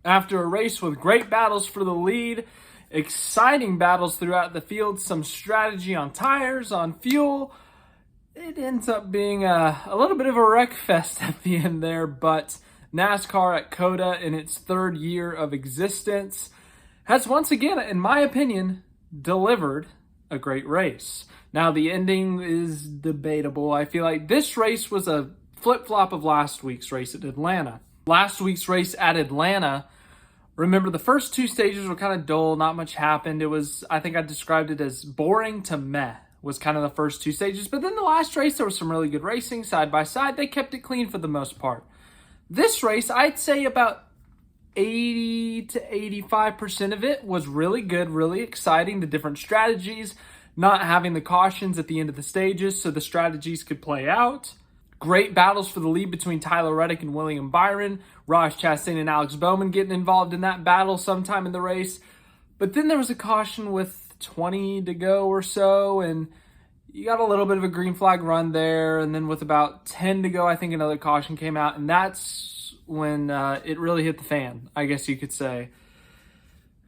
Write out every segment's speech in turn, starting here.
After a race with great battles for the lead, exciting battles throughout the field, some strategy on tires, on fuel, it ends up being a little bit of a wreck fest at the end there, but NASCAR at COTA in its third year of existence has once again, in my opinion, delivered a great race. Now, the ending is debatable. I feel like this race was a flip-flop of last week's race at Atlanta. Last week's race at Atlanta, remember the first two stages were kind of dull, not much happened. It was, I think I described it as boring to meh, was kind of the first two stages. But then the last race, there was some really good racing side by side. They kept it clean for the most part. This race, I'd say about 80 to 85% of it was really good, really exciting. The different strategies, not having the cautions at the end of the stages so the strategies could play out. Great battles for the lead between Tyler Reddick and William Byron. Raj Chastain and Alex Bowman getting involved in that battle sometime in the race. But then there was a caution with 20 to go or so, and you got a little bit of a green flag run there. And then with about 10 to go, I think another caution came out, and that's when it really hit the fan, I guess you could say.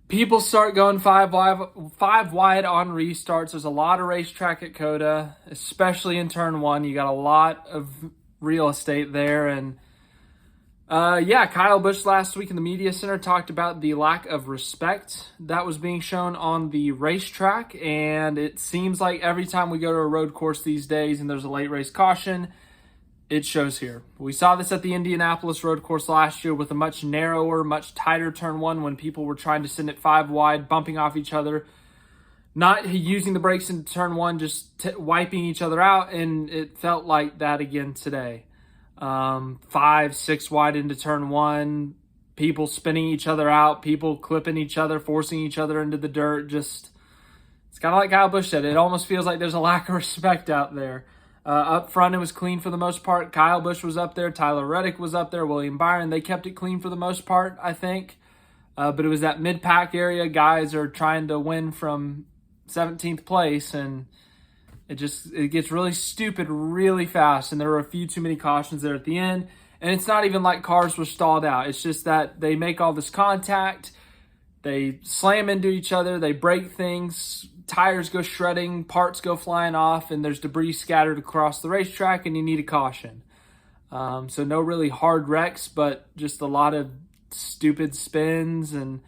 People start going five wide on restarts. There's a lot of racetrack at COTA, especially in turn one. You got a lot of real estate there. And Kyle Busch last week in the media center talked about the lack of respect that was being shown on the racetrack. And it seems like every time we go to a road course these days and there's a late race caution, it shows here. We saw this at the Indianapolis road course last year with a much narrower, much tighter turn one when people were trying to send it five wide, bumping off each other, not using the brakes into turn one, just wiping each other out, and it felt like that again today. 5, 6 wide into turn one, people spinning each other out, people clipping each other, forcing each other into the dirt. Just, it's kind of like Kyle Busch said, it almost feels like there's a lack of respect out there. Up front, it was clean for the most part. Kyle Busch was up there. Tyler Reddick was up there. William Byron, they kept it clean for the most part, I think. But it was that mid-pack area. Guys are trying to win from 17th place, and it gets really stupid really fast. And there were a few too many cautions there at the end. And it's not even like cars were stalled out. It's just that they make all this contact. They slam into each other. They break things. Tires go shredding, parts go flying off, and there's debris scattered across the racetrack, and you need a caution. So no really hard wrecks, but just a lot of stupid spins. And,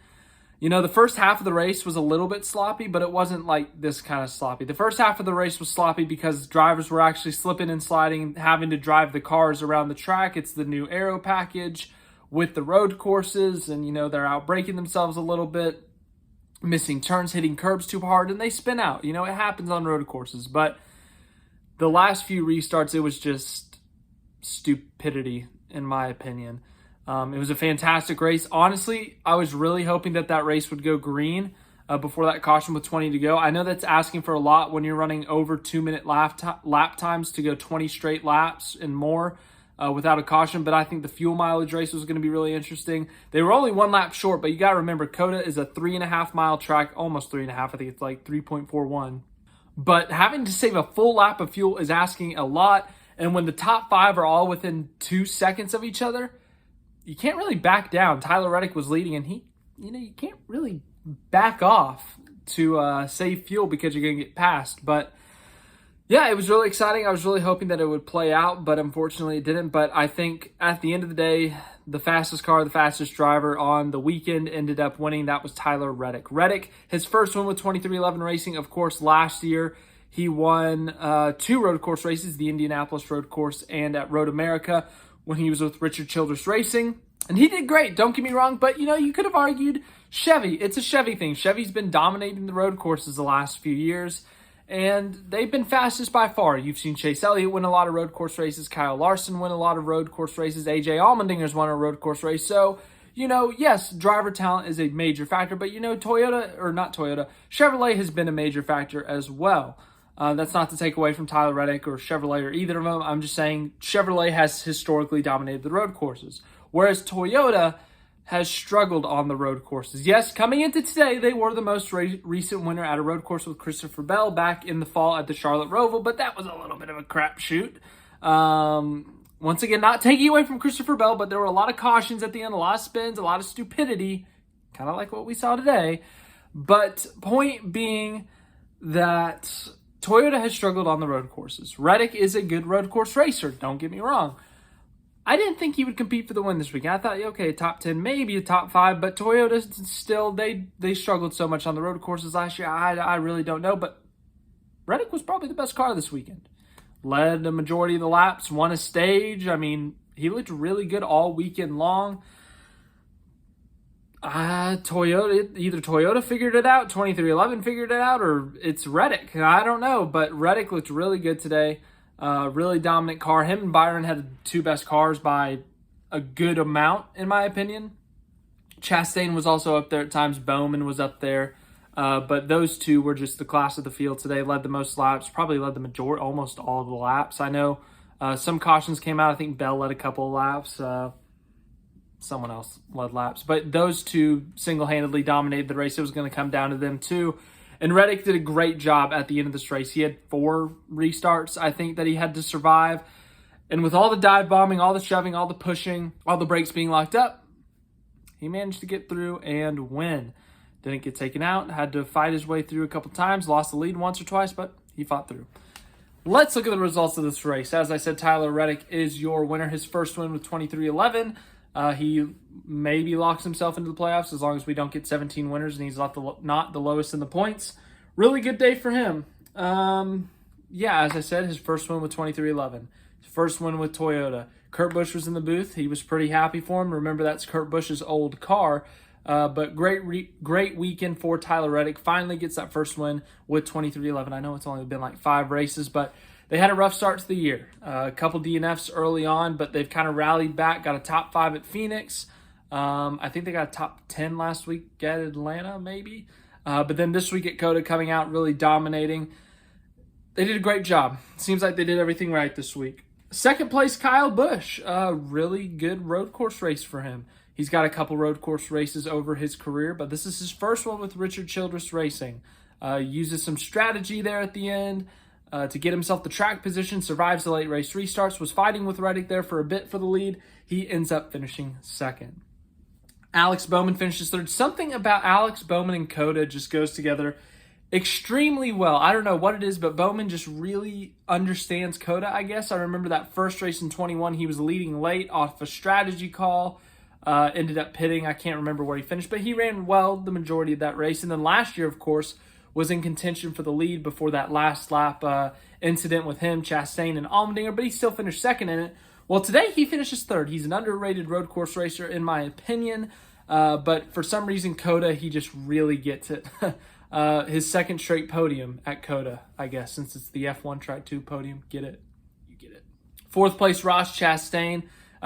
the first half of the race was a little bit sloppy, but it wasn't like this kind of sloppy. The first half of the race was sloppy because drivers were actually slipping and sliding, having to drive the cars around the track. It's the new aero package with the road courses, and, they're out braking themselves a little bit, missing turns, hitting curbs too hard, and they spin out. It happens on road courses. But the last few restarts, it was just stupidity, in my opinion. It was a fantastic race. Honestly, I was really hoping that race would go green before that caution with 20 to go. I know that's asking for a lot when you're running over 2-minute lap times to go 20 straight laps and more. Without a caution, but I think the fuel mileage race was going to be really interesting. They were only one lap short, but you got to remember, COTA is a 3.5 mile track, almost 3.5. I think it's like 3.41. But having to save a full lap of fuel is asking a lot. And when the top 5 are all within 2 seconds of each other, you can't really back down. Tyler Reddick was leading, and you can't really back off to save fuel because you're going to get passed. But yeah, it was really exciting. I was really hoping that it would play out, but unfortunately it didn't. But I think at the end of the day, the fastest car, the fastest driver on the weekend ended up winning. That was Tyler Reddick. Reddick, his first win with 2311 Racing, of course, last year. He won 2 road course races, the Indianapolis road course and at Road America when he was with Richard Childress Racing. And he did great, don't get me wrong, but you could have argued Chevy. It's a Chevy thing. Chevy's been dominating the road courses the last few years. And they've been fastest by far. You've seen Chase Elliott win a lot of road course races. Kyle Larson win a lot of road course races. AJ Allmendinger's won a road course race. So, yes, driver talent is a major factor. But, Chevrolet has been a major factor as well. That's not to take away from Tyler Reddick or Chevrolet or either of them. I'm just saying Chevrolet has historically dominated the road courses. Whereas Toyota has struggled on the road courses. Yes, coming into today, they were the most recent winner at a road course with Christopher Bell back in the fall at the Charlotte Roval, but that was a little bit of a crapshoot. Once again, not taking away from Christopher Bell, but there were a lot of cautions at the end, a lot of spins, a lot of stupidity, kind of like what we saw today. But point being that Toyota has struggled on the road courses. Reddick is a good road course racer, don't get me wrong. I didn't think he would compete for the win this weekend. I thought, okay, top 10, maybe a top 5, but Toyota still, they struggled so much on the road courses last year. I really don't know, but Reddick was probably the best car this weekend. Led the majority of the laps, won a stage. I mean, he looked really good all weekend long. Toyota figured it out, 2311 figured it out, or it's Reddick. I don't know, but Reddick looked really good today. Really dominant car. Him and Byron had the two best cars by a good amount, in my opinion. Chastain was also up there at times. Bowman was up there. But those two were just the class of the field today. Led the most laps, probably led the majority, almost all of the laps. I know some cautions came out. I think Bell led a couple of laps. Someone else led laps. But those two single-handedly dominated the race. It was going to come down to them too. And Reddick did a great job at the end of this race. He had 4 restarts, I think, that he had to survive. And with all the dive bombing, all the shoving, all the pushing, all the brakes being locked up, he managed to get through and win. Didn't get taken out, had to fight his way through a couple times, lost the lead once or twice, but he fought through. Let's look at the results of this race. As I said, Tyler Reddick is your winner. His first win with 2311. He maybe locks himself into the playoffs as long as we don't get 17 winners and he's not the lowest in the points. Really good day for him. As I said, his first win with 2311. His first win with Toyota. Kurt Busch was in the booth. He was pretty happy for him. Remember, that's Kurt Busch's old car. But great weekend for Tyler Reddick. Finally gets that first win with 2311. I know it's only been like 5 races, but they had a rough start to the year. A couple DNFs early on, but they've kind of rallied back. Got a top 5 at Phoenix. I think they got a top 10 last week at Atlanta, maybe. But then this week at COTA, coming out really dominating. They did a great job. Seems like they did everything right this week. Second place, Kyle Busch. Really good road course race for him. He's got a couple road course races over his career, but this is his first one with Richard Childress Racing. Uses some strategy there at the end to get himself the track position, survives the late race restarts, was fighting with Reddick there for a bit for the lead. He ends up finishing second. Alex Bowman finishes third. Something about Alex Bowman and COTA just goes together extremely well. I don't know what it is, but Bowman just really understands COTA, I guess. I remember that first race in 21, he was leading late off a strategy call. Ended up pitting. I can't remember where he finished, but he ran well the majority of that race. And then last year, of course, was in contention for the lead before that last lap incident with him, Chastain, and Allmendinger, but he still finished second in it. Well, today he finishes third. He's an underrated road course racer, in my opinion, but for some reason, COTA, he just really gets it. His second straight podium at COTA, I guess, since it's the F1 Track 2 podium. Get it? You get it. Fourth place, Ross Chastain.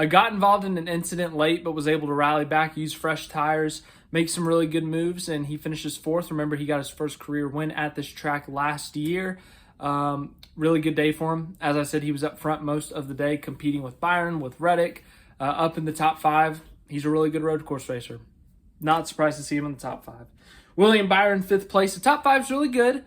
Got involved in an incident late, but was able to rally back, use fresh tires, make some really good moves, and he finishes fourth. Remember, he got his first career win at this track last year. Really good day for him. As I said, he was up front most of the day, competing with Byron, with Reddick, up in the top 5. He's a really good road course racer. Not surprised to see him in the top 5. William Byron, 5th place. The top 5 is really good,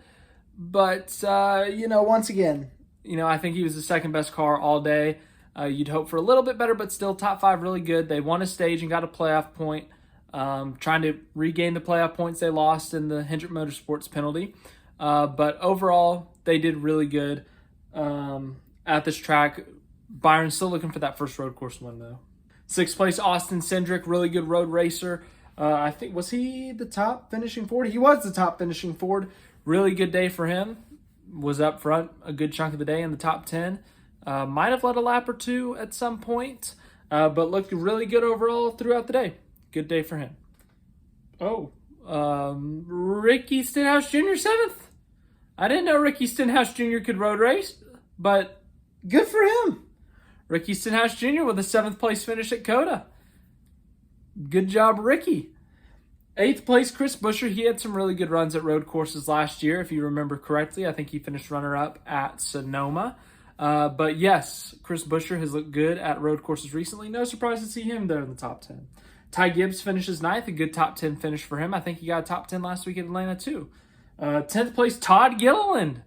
but, once again, I think he was the second best car all day. You'd hope for a little bit better, but still top 5 really good. They won a stage and got a playoff point, trying to regain the playoff points they lost in the Hendrick Motorsports penalty. But overall, they did really good at this track. Byron's still looking for that first road course win, though. 6th place, Austin Cindric, really good road racer. I think, was he the top finishing Ford? He was the top finishing Ford. Really good day for him. Was up front a good chunk of the day in the top 10. Might have led a lap or 2 at some point, but looked really good overall throughout the day. Good day for him. Ricky Stenhouse Jr. 7th. I didn't know Ricky Stenhouse Jr. could road race, but good for him. Ricky Stenhouse Jr. with a 7th place finish at COTA. Good job, Ricky. 8th place, Chris Buescher. He had some really good runs at road courses last year, if you remember correctly. I think he finished runner-up at Sonoma. But yes, Chris Buescher has looked good at road courses recently. No surprise to see him there in the top 10. Ty Gibbs finishes 9th, a good top 10 finish for him. I think he got a top 10 last week at Atlanta too. 10th place, Todd Gilliland.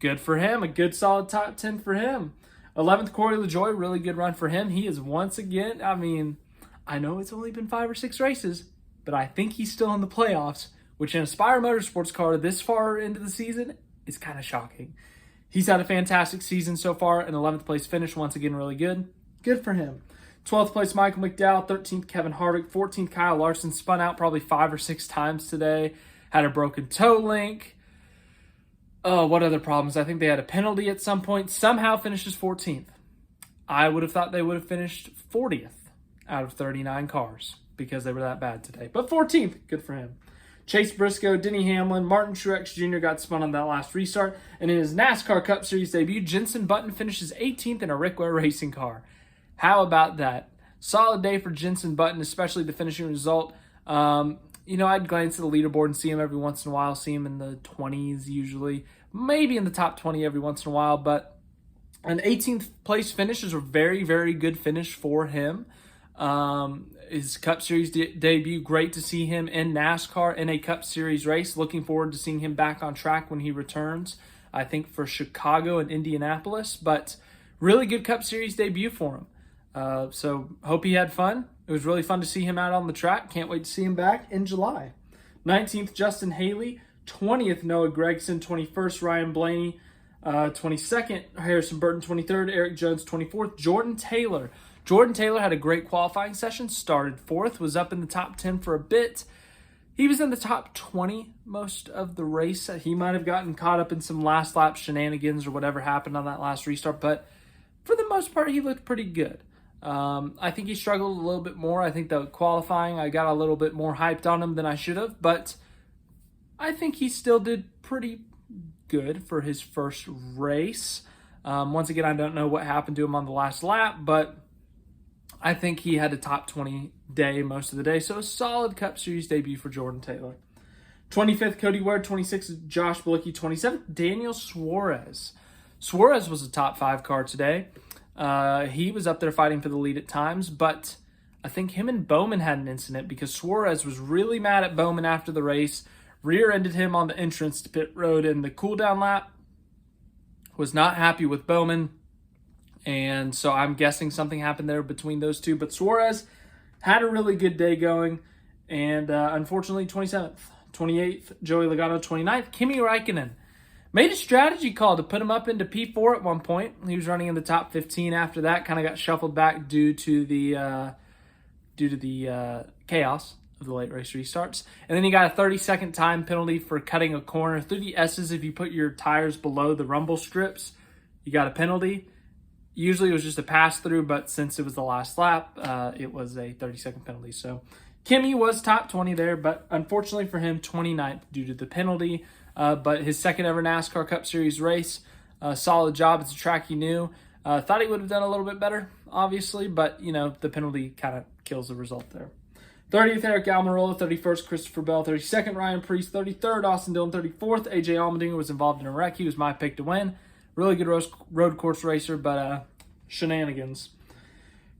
Good for him, a good solid top 10 for him. 11th, Corey LaJoie, really good run for him. He is once again, I mean, I know it's only been 5 or 6 races, but I think he's still in the playoffs, which in a Spire Motorsports car this far into the season is kind of shocking. He's had a fantastic season so far. An 11th place finish, once again, really good. Good for him. 12th place, Michael McDowell. 13th, Kevin Harvick. 14th, Kyle Larson. Spun out probably 5 or 6 times today. Had a broken toe link. Oh, what other problems? I think they had a penalty at some point. Somehow finishes 14th. I would have thought they would have finished 40th out of 39 cars because they were that bad today. But 14th, good for him. Chase Briscoe, Denny Hamlin, Martin Truex Jr. got spun on that last restart. And in his NASCAR Cup Series debut, Jenson Button finishes 18th in a Rick Ware racing car. How about that? Solid day for Jenson Button, especially the finishing result. I'd glance at the leaderboard and see him every once in a while, see him in the 20s usually, maybe in the top 20 every once in a while, but an 18th place finish is a very, very good finish for him. His Cup Series debut, great to see him in NASCAR in a Cup Series race. Looking forward to seeing him back on track when he returns, I think for Chicago and Indianapolis, but really good Cup Series debut for him. So hope he had fun. It was really fun to see him out on the track. Can't wait to see him back in July. 19th, Justin Haley. 20th, Noah Gragson. 21st, Ryan Blaney. 22nd, Harrison Burton. 23rd, Eric Jones. 24th, Jordan Taylor. Jordan Taylor had a great qualifying session. Started 4th, was up in the top 10 for a bit. He was in the top 20 most of the race. He might have gotten caught up in some last lap shenanigans or whatever happened on that last restart, but for the most part, he looked pretty good. I think he struggled a little bit more. I think the qualifying, I got a little bit more hyped on him than I should have, but I think he still did pretty good for his first race. Once again, I don't know what happened to him on the last lap, but I think he had a top 20 day most of the day, so a solid Cup Series debut for Jordan Taylor. 25th, Cody Ware. 26th, Josh Bilicki. 27th, Daniel Suarez. Suarez was a top 5 car today. He was up there fighting for the lead at times, but I think him and Bowman had an incident because Suarez was really mad at Bowman after the race, rear-ended him on the entrance to pit road in the cool-down lap, was not happy with Bowman, and so I'm guessing something happened there between those two. But Suarez had a really good day going, and unfortunately, 27th. 28th, Joey Logano. 29th, Kimi Raikkonen. Made a strategy call to put him up into P4 at one point. He was running in the top 15 after that. Kind of got shuffled back due to the chaos of the late race restarts. And then he got a 30-second time penalty for cutting a corner. Through the S's, if you put your tires below the rumble strips, you got a penalty. Usually it was just a pass-through, but since it was the last lap, it was a 30-second penalty. So Kimi was top 20 there, but unfortunately for him, 29th due to the penalty. But his second ever NASCAR Cup Series race, solid job. It's a track he knew. Thought he would have done a little bit better, obviously, but, the penalty kind of kills the result there. 30th, Eric Almirola. 31st, Christopher Bell. 32nd, Ryan Preece. 33rd, Austin Dillon. 34th, AJ Allmendinger was involved in a wreck. He was my pick to win. Really good road course racer, but shenanigans.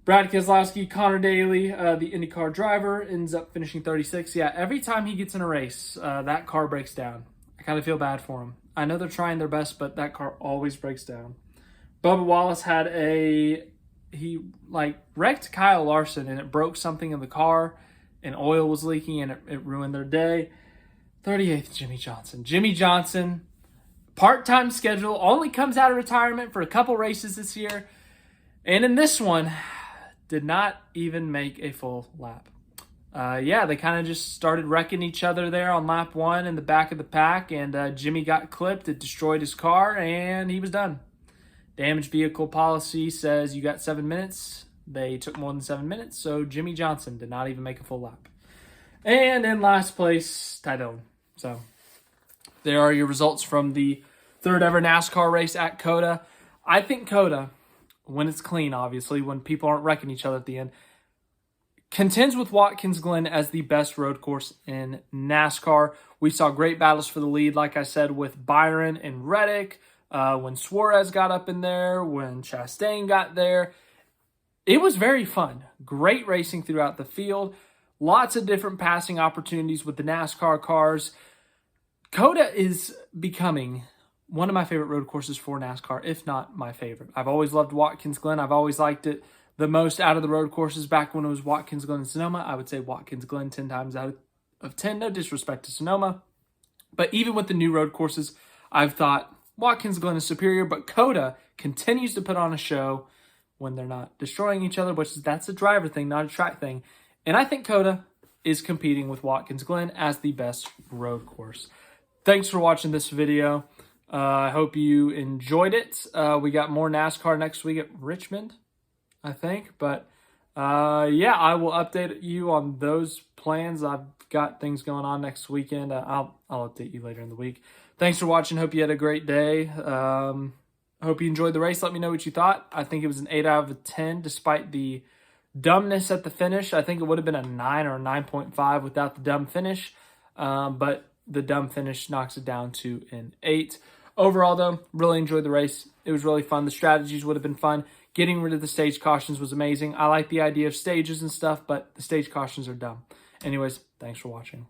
Brad Keselowski, Connor Daly, the IndyCar driver, ends up finishing 36th. Yeah, every time he gets in a race, that car breaks down. I kind of feel bad for him. I know they're trying their best, but that car always breaks down. Bubba Wallace had he wrecked Kyle Larson, and it broke something in the car, and oil was leaking, and it ruined their day. 38th, Jimmie Johnson. Jimmie Johnson, part-time schedule, only comes out of retirement for a couple races this year, and in this one, did not even make a full lap. They kind of just started wrecking each other there on lap 1 in the back of the pack, and Jimmie got clipped. It destroyed his car, and he was done. Damaged vehicle policy says you got 7 minutes. They took more than 7 minutes, so Jimmie Johnson did not even make a full lap. And in last place, Ty Dillon. So there are your results from the third ever NASCAR race at COTA. I think COTA, when it's clean, obviously, when people aren't wrecking each other at the end, contends with Watkins Glen as the best road course in NASCAR. We saw great battles for the lead, like I said, with Byron and Reddick, when Suarez got up in there, when Chastain got there. It was very fun. Great racing throughout the field. Lots of different passing opportunities with the NASCAR cars. COTA is becoming one of my favorite road courses for NASCAR, if not my favorite. I've always loved Watkins Glen. I've always liked it the most out of the road courses. Back when it was Watkins Glen and Sonoma, I would say Watkins Glen 10 times out of 10. No disrespect to Sonoma. But even with the new road courses, I've thought Watkins Glen is superior, but COTA continues to put on a show when they're not destroying each other, that's a driver thing, not a track thing. And I think COTA is competing with Watkins Glen as the best road course. Thanks for watching this video. I hope you enjoyed it. We got more NASCAR next week at Richmond, I think. But yeah, I will update you on those plans. I've got things going on next weekend. I'll update you later in the week. Thanks for watching. Hope you had a great day. Hope you enjoyed the race. Let me know what you thought. I think it was an 8 out of 10 despite the dumbness at the finish. I think it would have been a 9 or a 9.5 without the dumb finish. But the dumb finish knocks it down to an 8. Overall, though, really enjoyed the race. It was really fun. The strategies would have been fun. Getting rid of the stage cautions was amazing. I like the idea of stages and stuff, but the stage cautions are dumb. Anyways, thanks for watching.